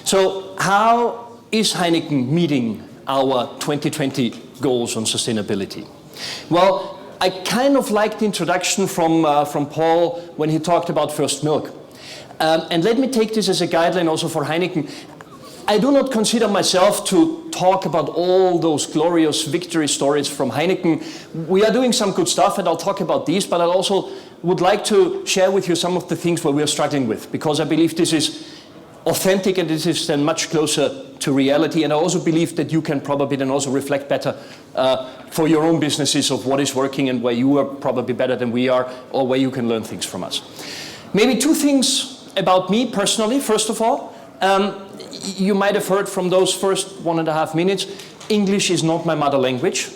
So how is Heineken meeting our 2020 goals on sustainability? Well, I kind of liked the introduction from Paul when he talked about first milk. And let me take this as a guideline also for Heineken. I do not consider myself to talk about all those glorious victory stories from Heineken. We are doing some good stuff, and I'll talk about these, but I also would like to share with you some of the things where we are struggling with, because I believe this is authentic and this is then much closer to reality. And I also believe that you can probably then also reflect better for your own businesses of what is working and where you are probably better than we are, or where you can learn things from us. Maybe two things about me personally. First of all, you might have heard from those first 1.5 minutes, English is not my mother language.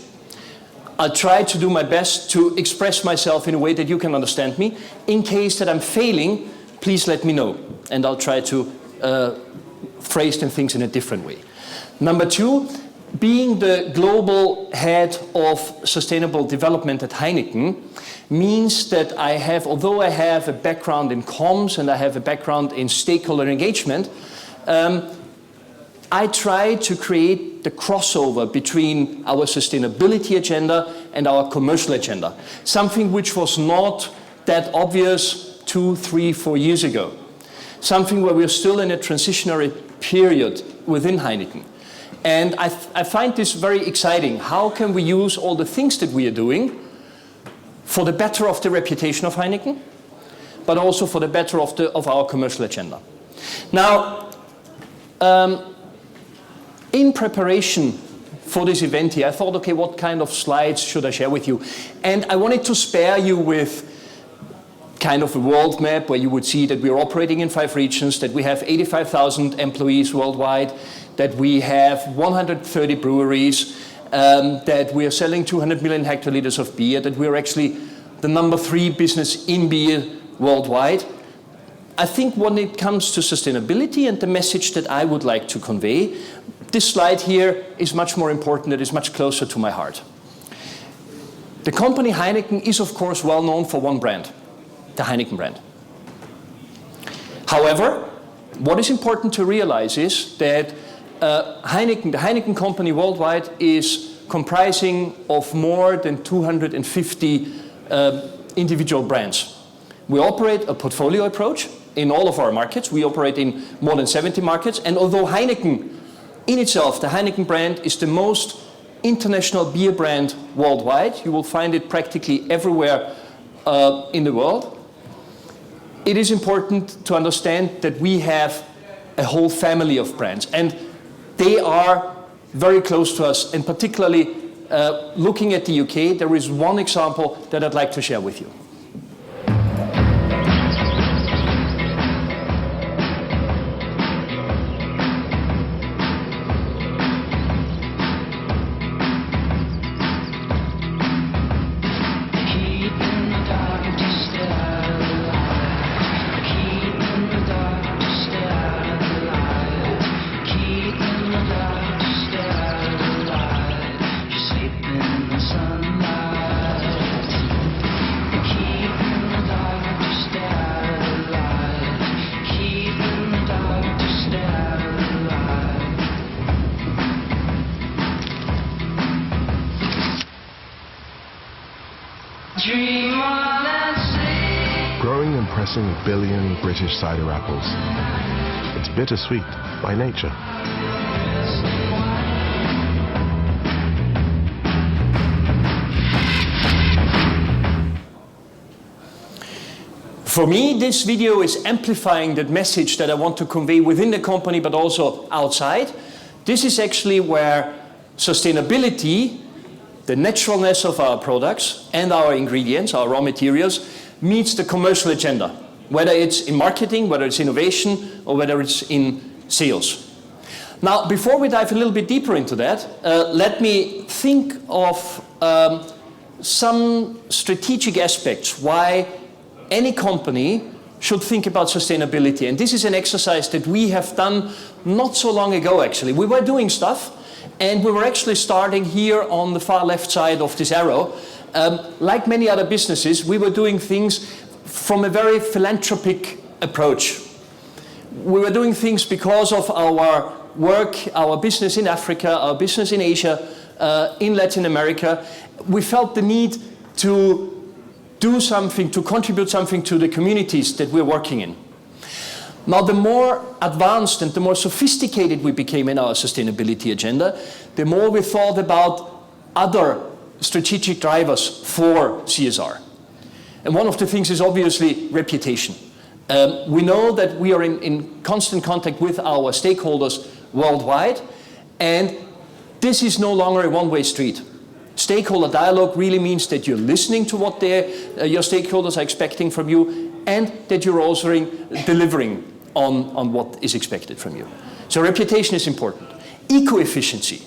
I'll try to do my best to express myself in a way that you can understand me. In case that I'm failing, please let me know, and I'll try to phrase things in a different way. Number two, being the global head of sustainable development at Heineken means that I have, although I have a background in comms and I have a background in stakeholder engagement, I try to create the crossover between our sustainability agenda and our commercial agenda, something which was not that obvious 2, 3, 4 years ago, something where we're still in a transitionary period within Heineken. And I find this very exciting. How can we use all the things that we are doing for the better of the reputation of Heineken, but also for the better of our commercial agenda? Now, in preparation for this event here, I thought, okay, what kind of slides should I share with you? And I wanted to spare you with kind of a world map where you would see that we're operating in 5 regions, that we have 85,000 employees worldwide, that we have 130 breweries, that we are selling 200 million hectoliters of beer, that we're actually the number 3 business in beer worldwide. I think when it comes to sustainability and the message that I would like to convey, this slide here is much more important, it is much closer to my heart. The company Heineken is of course well known for one brand, the Heineken brand. However, what is important to realize is that Heineken, the Heineken company worldwide, is comprising of more than 250 individual brands. We operate a portfolio approach in all of our markets. We operate in more than 70 markets, and although Heineken in itself, the Heineken brand, is the most international beer brand worldwide, you will find it practically everywhere in the world, it is important to understand that we have a whole family of brands, and they are very close to us. And particularly looking at the UK, there is one example that I'd like to share with you. Growing and pressing 1 billion British cider apples. It's bittersweet by nature. For me, this video is amplifying that message that I want to convey within the company, but also outside. This is actually where sustainability, the naturalness of our products and our ingredients, our raw materials, meets the commercial agenda, whether it's in marketing, whether it's innovation, or whether it's in sales. Now, before we dive a little bit deeper into that, let me think of some strategic aspects why any company should think about sustainability. And this is an exercise that we have done not so long ago, actually. We were doing stuff, and we were actually starting here on the far left side of this arrow. Like many other businesses, we were doing things from a very philanthropic approach. we were doing things because of our work, our business in Africa, our business in Asia, in Latin America. We felt the need to do something, to contribute something to the communities that we're working in. Now, the more advanced and the more sophisticated we became in our sustainability agenda, the more we thought about other strategic drivers for CSR. And one of the things is obviously reputation. We know that we are in constant contact with our stakeholders worldwide, and this is no longer a one-way street. Stakeholder dialogue really means that you're listening to what your stakeholders are expecting from you, and that you're also delivering on what is expected from you. So reputation is important. Eco-efficiency.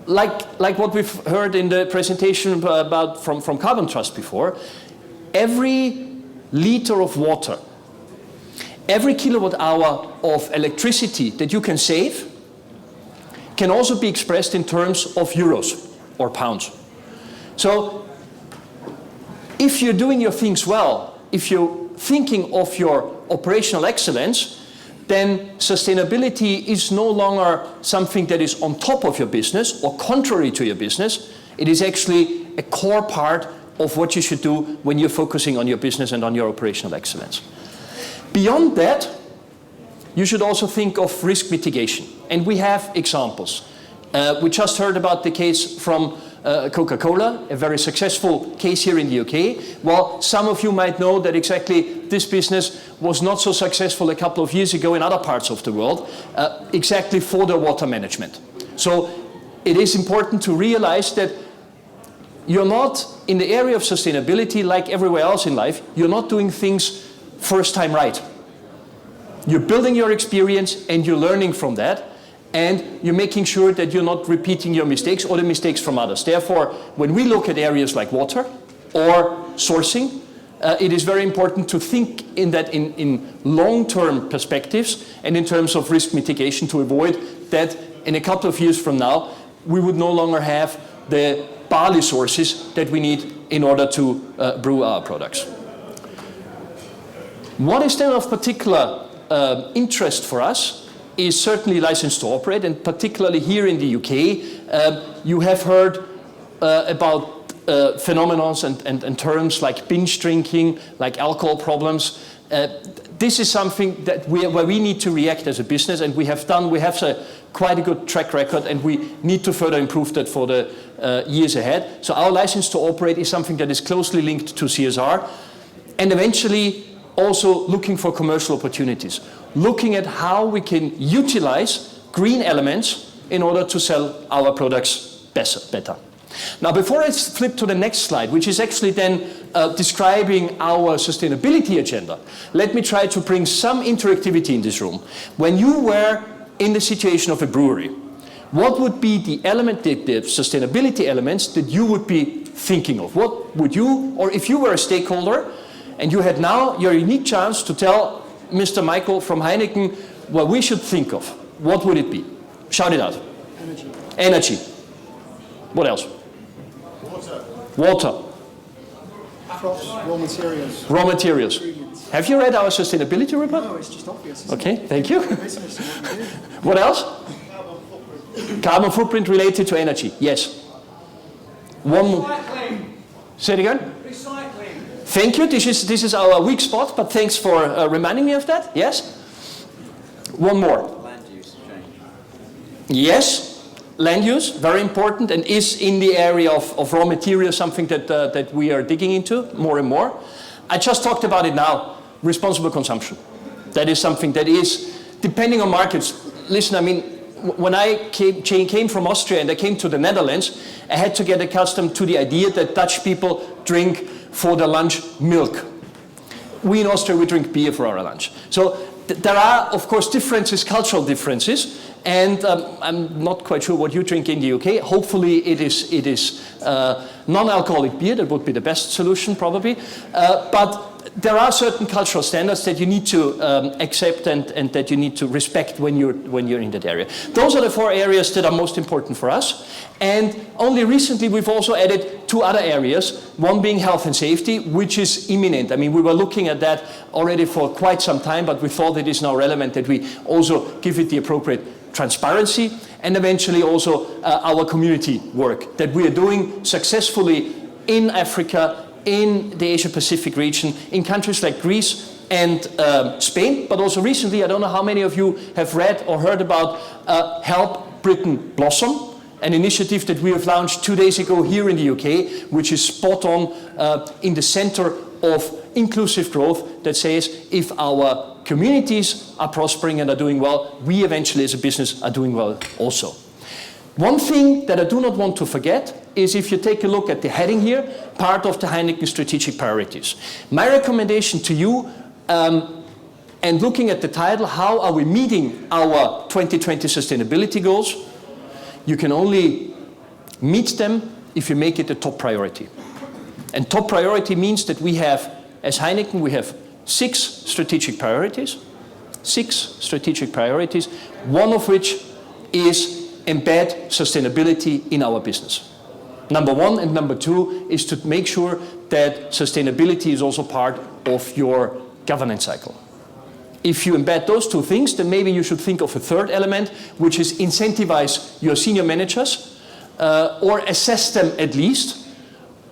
Like what we've heard in the presentation about from Carbon Trust before, every liter of water, every kilowatt hour of electricity that you can save can also be expressed in terms of euros or pounds. So if you're doing your things well, if you're thinking of your operational excellence, then sustainability is no longer something that is on top of your business or contrary to your business. It is actually a core part of what you should do when you're focusing on your business and on your operational excellence. Beyond that, you should also think of risk mitigation. And we have examples. We just heard about the case from Coca-Cola, a very successful case here in the UK. Well, some of you might know that exactly this business was not so successful a couple of years ago in other parts of the world, exactly for their water management. So it is important to realize that you're not, in the area of sustainability, like everywhere else in life, you're not doing things first time right. You're building your experience and you're learning from that, and you're making sure that you're not repeating your mistakes or the mistakes from others. Therefore, when we look at areas like water or sourcing, it is very important to think in long-term perspectives and in terms of risk mitigation, to avoid that in a couple of years from now, we would no longer have the barley sources that we need in order to brew our products. What is then of particular interest for us is certainly license to operate, and particularly here in the UK, you have heard about phenomena and terms like binge drinking, like alcohol problems. This is something that where we need to react as a business, and we have quite a good track record, and we need to further improve that for the years ahead. So our license to operate is something that is closely linked to CSR, and eventually also looking for commercial opportunities, looking at how we can utilize green elements in order to sell our products better. Now, before I flip to the next slide, which is actually then describing our sustainability agenda, let me try to bring some interactivity in this room. When you were in the situation of a brewery, what would be the sustainability elements that you would be thinking of? What would you, or if you were a stakeholder, and you had now your unique chance to tell Mr. Michael from Heineken what we should think of, what would it be? Shout it out. Energy. What else? Water. Crops, raw materials. Raw materials. Have you read our sustainability report? No, it's just obvious. Okay, thank you. Business and what we do. What else? Carbon footprint related to energy. Yes. One more. Recycling. Say it again. Recycling. Thank you. This is our weak spot, but thanks for reminding me of that. Yes. One more. Land use change. Yes. Land use, very important, and is in the area of raw material, something that we are digging into more and more. I just talked about it now. Responsible consumption. That is something that is, depending on markets. Listen, I mean, when I came from Austria and I came to the Netherlands, I had to get accustomed to the idea that Dutch people drink for their lunch milk. We in Austria, we drink beer for our lunch. So there are, of course, differences, cultural differences, and I'm not quite sure what you drink in the UK. Hopefully it is non-alcoholic beer. That would be the best solution probably. But there are certain cultural standards that you need to accept and that you need to respect when you're in that area. Those are the 4 areas that are most important for us. And only recently we've also added 2 other areas, one being health and safety, which is imminent. I mean, we were looking at that already for quite some time, but we thought it is now relevant that we also give it the appropriate transparency, and eventually also our community work that we are doing successfully in Africa, in the Asia-Pacific region, in countries like Greece and Spain, but also recently, I don't know how many of you have read or heard about Help Britain Blossom, an initiative that we have launched 2 days ago here in the UK, which is spot on in the center of inclusive growth that says if our communities are prospering and are doing well, we eventually as a business are doing well also. One thing that I do not want to forget is if you take a look at the heading here, part of the Heineken strategic priorities. My recommendation to you, and looking at the title, how are we meeting our 2020 sustainability goals? You can only meet them if you make it a top priority. And top priority means that we have, as Heineken, we have 6 strategic priorities. 6 strategic priorities, one of which is embed sustainability in our business. Number 1 and number 2 is to make sure that sustainability is also part of your governance cycle. If you embed those 2 things, then maybe you should think of a 3rd element, which is incentivize your senior managers or assess them at least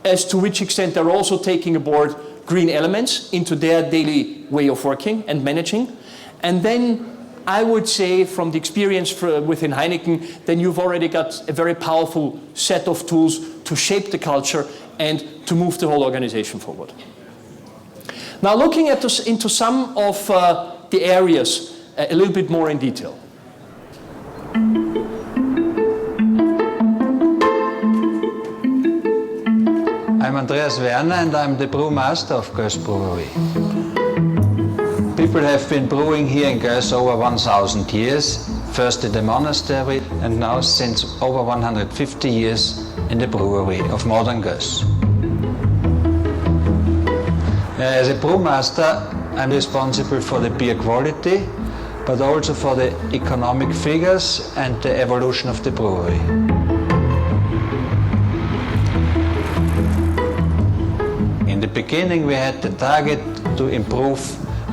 as to which extent they're also taking aboard green elements into their daily way of working and managing. And then I would say from the experience within Heineken, then you've already got a very powerful set of tools to shape the culture and to move the whole organization forward. Now looking at this into some of the areas a little bit more in detail. I'm Andreas Werner and I'm the brewmaster of Gös Brewery. People have been brewing here in Gös over 1,000 years, first in the monastery and now since over 150 years in the brewery of modern Gös. As a brewmaster, I'm responsible for the beer quality, but also for the economic figures and the evolution of the brewery. In the beginning, we had the target to improve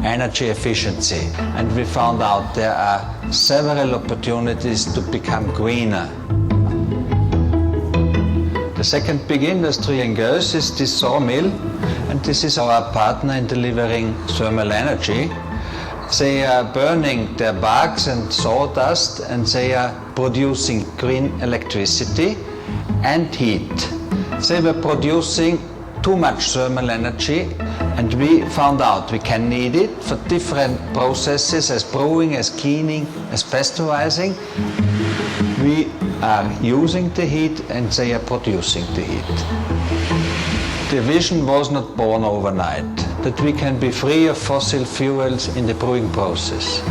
energy efficiency, and we found out there are several opportunities to become greener. The second big industry in Gös is the sawmill, and this is our partner in delivering thermal energy. They are burning their barks and sawdust, and they are producing green electricity and heat. They were producing too much thermal energy, and we found out we can need it for different processes as brewing, as cleaning, as pasteurizing. We are using the heat and they are producing the heat. The vision was not born overnight, that we can be free of fossil fuels in the brewing process.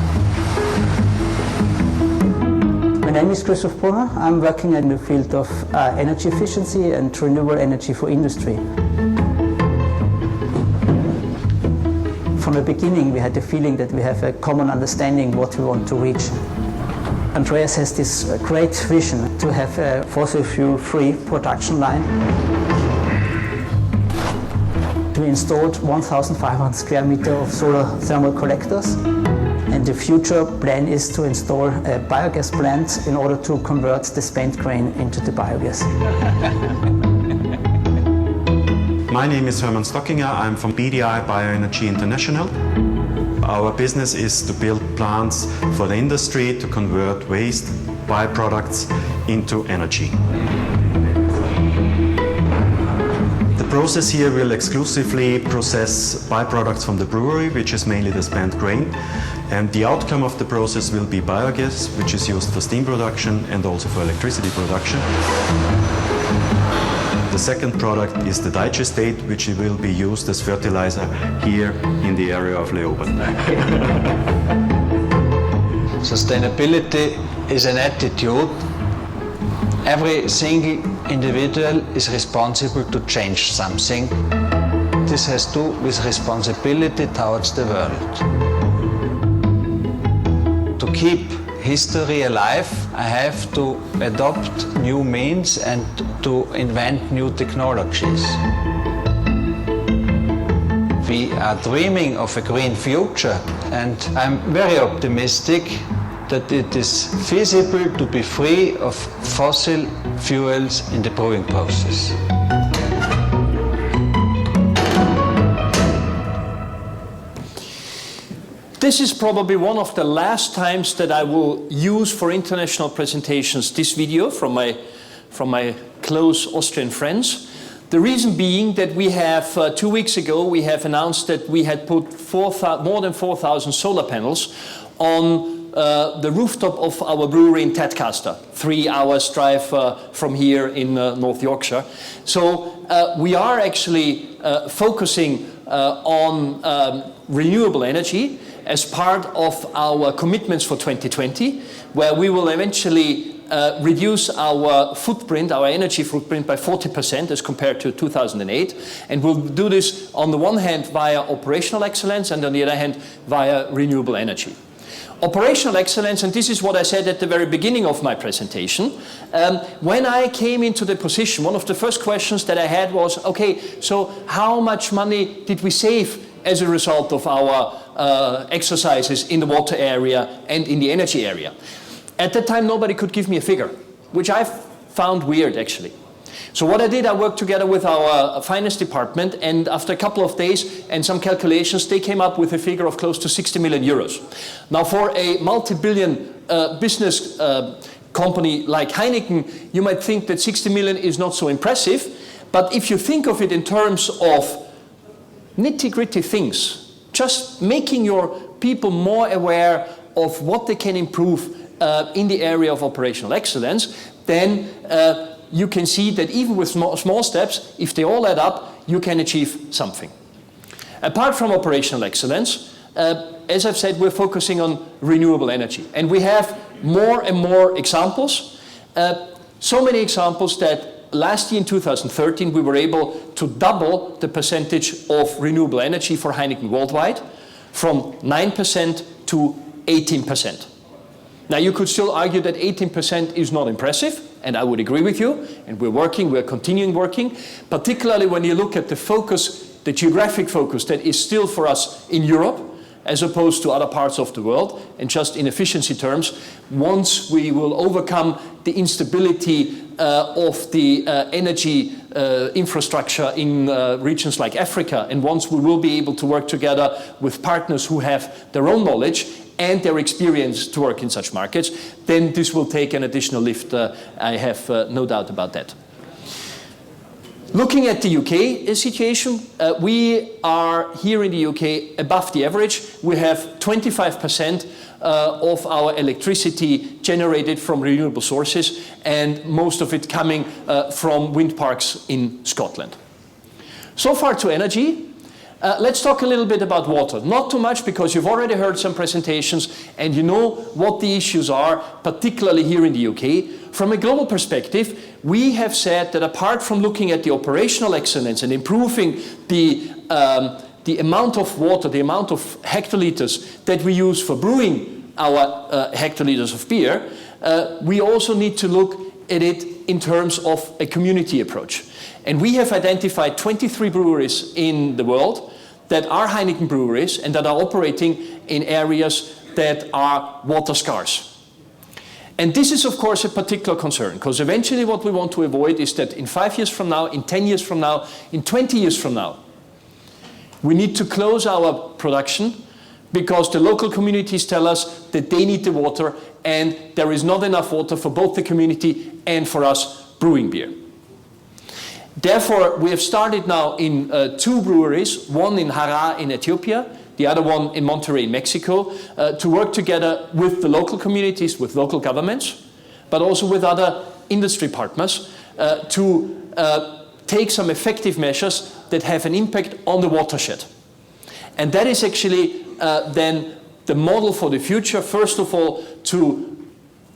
My name is Christoph Brunner. I'm working in the field of energy efficiency and renewable energy for industry. From the beginning, we had the feeling that we have a common understanding what we want to reach. Andreas has this great vision to have a fossil fuel-free production line. We installed 1,500 square meters of solar thermal collectors, and the future plan is to install a biogas plant in order to convert the spent grain into the biogas. My name is Hermann Stockinger. I'm from BDI Bioenergy International. Our business is to build plants for the industry to convert waste byproducts into energy. The process here will exclusively process byproducts from the brewery, which is mainly the spent grain. And the outcome of the process will be biogas, which is used for steam production and also for electricity production. The second product is the digestate, which will be used as fertilizer here in the area of Leoben. Sustainability is an attitude. Every single individual is responsible to change something. This has to do with responsibility towards the world. To keep history alive, I have to adopt new means and to invent new technologies. We are dreaming of a green future, and I'm very optimistic that it is feasible to be free of fossil fuels in the brewing process. This is probably one of the last times that I will use for international presentations this video from my close Austrian friends. The reason being that we have, 2 weeks ago, we have announced that we had put more than 4,000 solar panels on the rooftop of our brewery in Tadcaster, 3 hours drive from here in North Yorkshire. So we are actually focusing on renewable energy as part of our commitments for 2020, where we will eventually reduce our footprint, our energy footprint, by 40% as compared to 2008. And we'll do this on the one hand via operational excellence and on the other hand via renewable energy. Operational excellence, and this is what I said at the very beginning of my presentation. When I came into the position, one of the first questions that I had was, okay, so how much money did we save as a result of our exercises in the water area and in the energy area? At that time, nobody could give me a figure, which I found weird, actually. So what I did, I worked together with our finance department, and after a couple of days and some calculations, they came up with a figure of close to 60 million euros. Now, for a multi-billion business company like Heineken, you might think that 60 million is not so impressive, but if you think of it in terms of nitty-gritty things, just making your people more aware of what they can improve in the area of operational excellence, then you can see that even with small steps, if they all add up, you can achieve something. Apart from operational excellence, as I've said, we're focusing on renewable energy. And we have more and more examples. So many examples that last year in 2013, we were able to double the percentage of renewable energy for Heineken worldwide from 9% to 18%. Now, you could still argue that 18% is not impressive, and I would agree with you, and we're continuing working, particularly when you look at the focus, the geographic focus that is still for us in Europe, as opposed to other parts of the world, and just in efficiency terms, once we will overcome the instability of the energy infrastructure in regions like Africa, and once we will be able to work together with partners who have their own knowledge and their experience to work in such markets, then this will take an additional lift. I have no doubt about that. Looking at the UK situation, we are here in the UK above the average. We have 25% of our electricity generated from renewable sources, and most of it coming from wind parks in Scotland. So far to energy. Let's talk a little bit about water. Not too much, because you've already heard some presentations and you know what the issues are, particularly here in the UK. From a global perspective, we have said that apart from looking at the operational excellence and improving the amount of water, the amount of hectoliters that we use for brewing our hectoliters of beer, we also need to look at it in terms of a community approach. And we have identified 23 breweries in the world that are Heineken breweries and that are operating in areas that are water scarce. And this is, of course, a particular concern, because eventually what we want to avoid is that in 5 years from now, in 10 years from now, in 20 years from now, we need to close our production because the local communities tell us that they need the water and there is not enough water for both the community and for us brewing beer. Therefore, we have started now in 2 breweries, one in Harar in Ethiopia, the other one in Monterrey in Mexico, to work together with the local communities, with local governments, but also with other industry partners to take some effective measures that have an impact on the watershed. And that is actually then the model for the future. First of all, to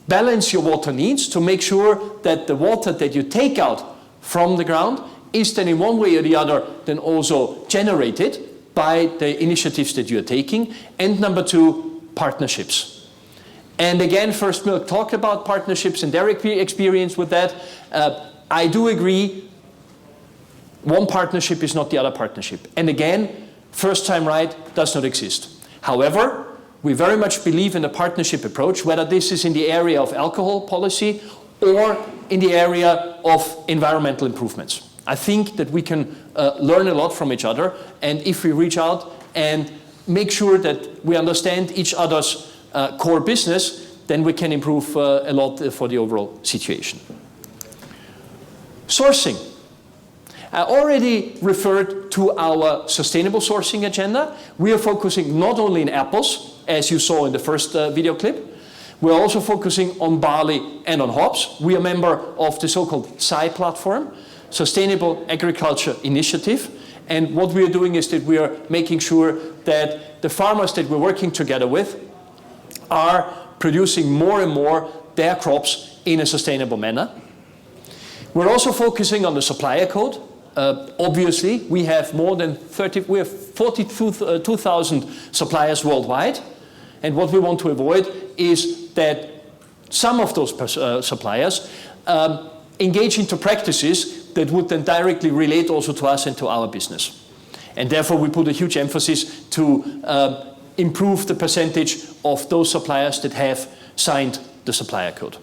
balance your water needs to make sure that the water that you take out from the ground is then in one way or the other then also generated by the initiatives that you're taking. And number two, partnerships. And again, First Milk talked about partnerships and their experience with that. I do agree, one partnership is not the other partnership. And again, first time right does not exist. However, we very much believe in a partnership approach, whether this is in the area of alcohol policy or in the area of environmental improvements. I think that we can learn a lot from each other, and if we reach out and make sure that we understand each other's core business, then we can improve a lot for the overall situation. Sourcing. I already referred to our sustainable sourcing agenda. We are focusing not only on apples, as you saw in the first video clip. We're also focusing on barley and on hops. We are a member of the so-called SAI platform, Sustainable Agriculture Initiative. And what we are doing is that we are making sure that the farmers that we're working together with are producing more and more their crops in a sustainable manner. We're also focusing on the supplier code. Obviously, we have more than 42,000 suppliers worldwide. And what we want to avoid is that some of those suppliers engage into practices that would then directly relate also to us and to our business. And therefore, we put a huge emphasis to improve the percentage of those suppliers that have signed the supplier code.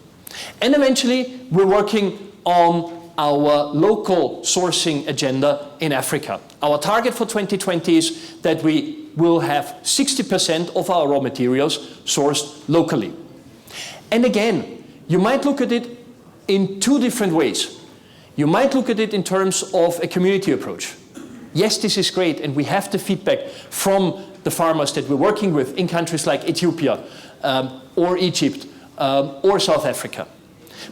And eventually, we're working on our local sourcing agenda in Africa. Our target for 2020 is that we will have 60% of our raw materials sourced locally. And again, you might look at it in two different ways. You might look at it in terms of a community approach. Yes, this is great, and we have the feedback from the farmers that we're working with in countries like Ethiopia or Egypt or South Africa.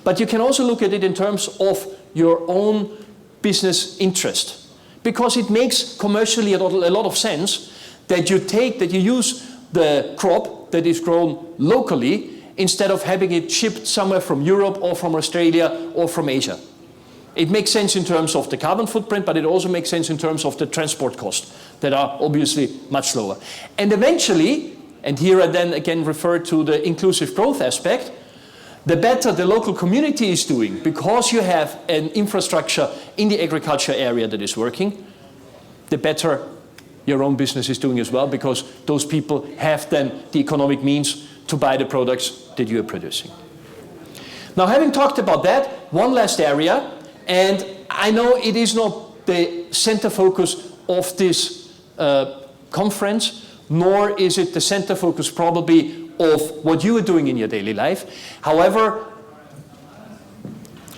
But you can also look at it in terms of your own business interest, because it makes commercially a lot of sense that you use the crop that is grown locally instead of having it shipped somewhere from Europe or from Australia or from Asia. It makes sense in terms of the carbon footprint, but it also makes sense in terms of the transport costs that are obviously much lower. And eventually, and here I then again refer to the inclusive growth aspect, the better the local community is doing, because you have an infrastructure in the agriculture area that is working, the better your own business is doing as well, because those people have then the economic means to buy the products that you are producing. Now, having talked about that, one last area, and I know it is not the center focus of this conference, nor is it the center focus probably of what you are doing in your daily life. However,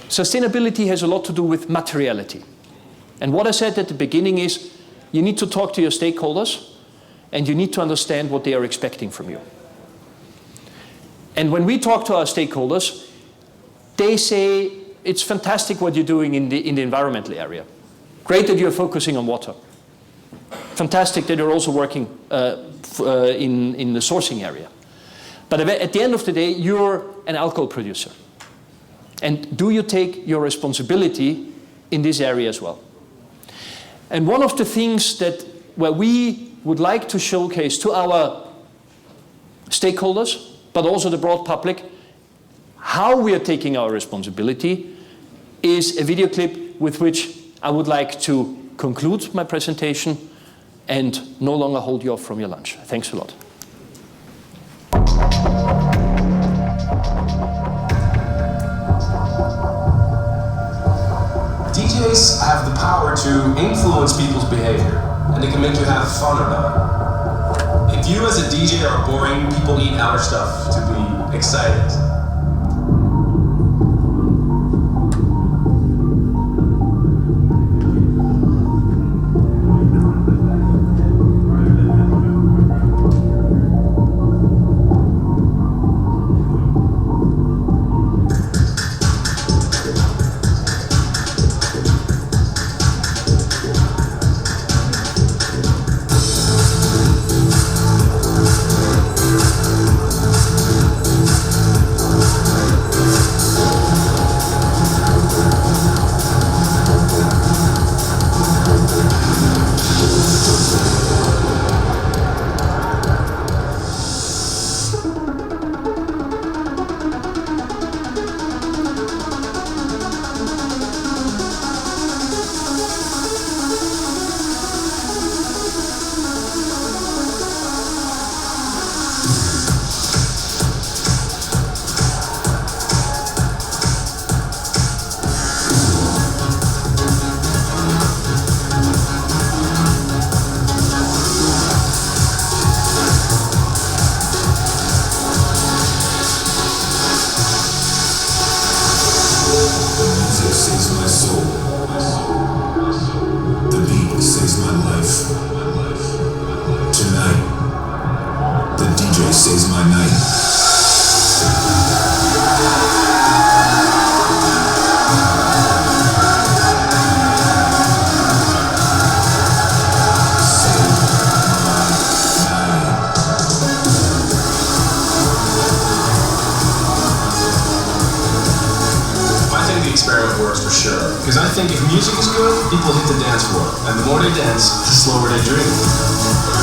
sustainability has a lot to do with materiality. And what I said at the beginning is, you need to talk to your stakeholders, and you need to understand what they are expecting from you. And when we talk to our stakeholders, they say, it's fantastic what you're doing in the environmental area. Great that you're focusing on water. Fantastic that you're also working in the sourcing area. But at the end of the day, you're an alcohol producer. And do you take your responsibility in this area as well? And one of the things where we would like to showcase to our stakeholders, but also the broad public, how we are taking our responsibility, is a video clip with which I would like to conclude my presentation and no longer hold you off from your lunch. Thanks a lot. DJs have the power to influence people's behavior, and they can make you have fun about it. If you as a DJ are boring, people need our stuff to be excited. for sure. Because I think if music is good, people hit the dance floor. And the more they dance, the slower they drink.